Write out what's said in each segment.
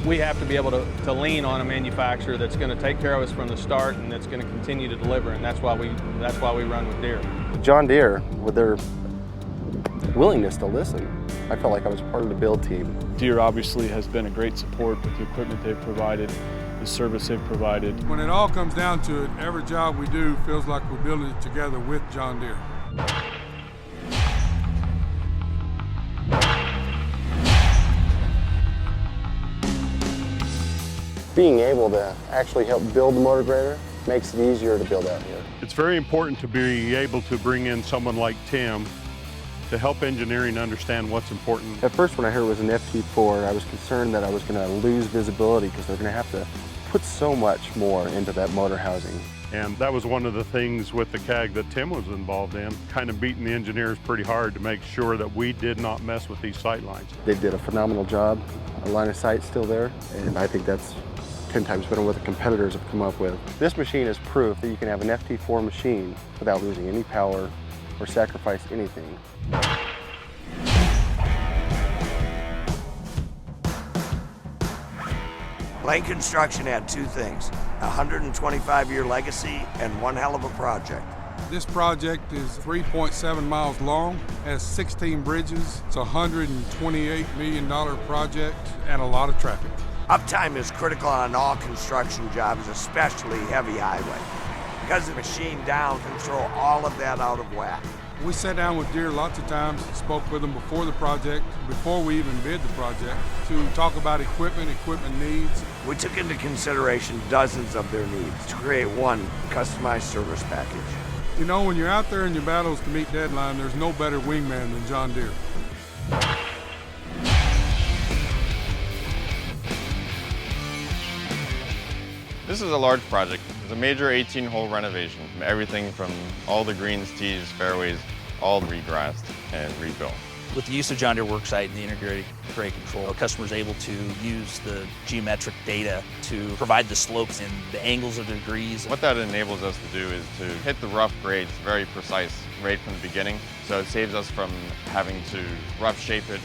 We have to be able to lean on a manufacturer that's going to take care of us from the start and that's going to continue to deliver, and that's why we run with Deere. John Deere, with their willingness to listen, I felt like I was part of the build team. Deere obviously has been a great support with the equipment they've provided, the service they've provided. When it all comes down to it, every job we do feels like we're building it together with John Deere. Being able to actually help build the motor grader makes it easier to build out here. It's very important to be able to bring in someone like Tim to help engineering understand what's important. At first, when I heard it was an FT4, I was concerned that I was going to lose visibility because they're going to have to put so much more into that motor housing. And that was one of the things with the CAG that Tim was involved in, kind of beating the engineers pretty hard to make sure that we did not mess with these sight lines. They did a phenomenal job. Our line of sight's still there, and I think that's 10 times better than what the competitors have come up with. This machine is proof that you can have an FT4 machine without losing any power or sacrifice anything. Lane Construction had two things, a 125-year legacy and one hell of a project. This project is 3.7 miles long, has 16 bridges. It's a $128 million project and a lot of traffic. Uptime is critical on all construction jobs, especially heavy highway. Because the machine down can throw all of that out of whack. We sat down with Deere lots of times, spoke with them before the project, before we even bid the project, to talk about equipment needs. We took into consideration dozens of their needs to create one customized service package. You know, when you're out there in your battles to meet deadline, there's no better wingman than John Deere. This is a large project. It's a major 18-hole renovation. Everything from all the greens, tees, fairways, all regrassed and rebuilt. With the use of John Deere Worksite and the integrated grade control, a customer is able to use the geometric data to provide the slopes and the angles of the degrees. What that enables us to do is to hit the rough grades very precise right from the beginning. So it saves us from having to rough shape it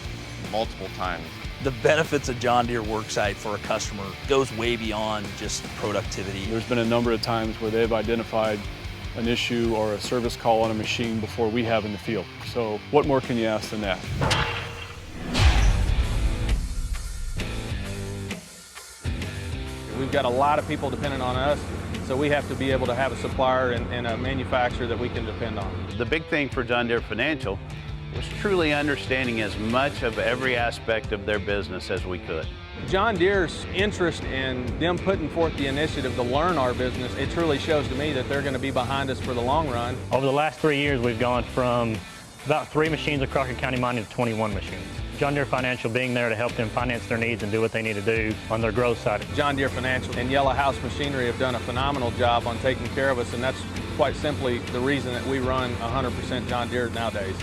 multiple times. The benefits of John Deere Worksite for a customer goes way beyond just productivity. There's been a number of times where they've identified an issue or a service call on a machine before we have in the field. So what more can you ask than that? We've got a lot of people dependent on us, so we have to be able to have a supplier and a manufacturer that we can depend on. The big thing for John Deere Financial was truly understanding as much of every aspect of their business as we could. John Deere's interest in them putting forth the initiative to learn our business, it truly shows to me that they're going to be behind us for the long run. Over the last 3 years, we've gone from about 3 machines across Crockett County mining to 21 machines. John Deere Financial being there to help them finance their needs and do what they need to do on their growth side. John Deere Financial and Yellowhouse Machinery have done a phenomenal job on taking care of us, and that's quite simply the reason that we run 100% John Deere nowadays.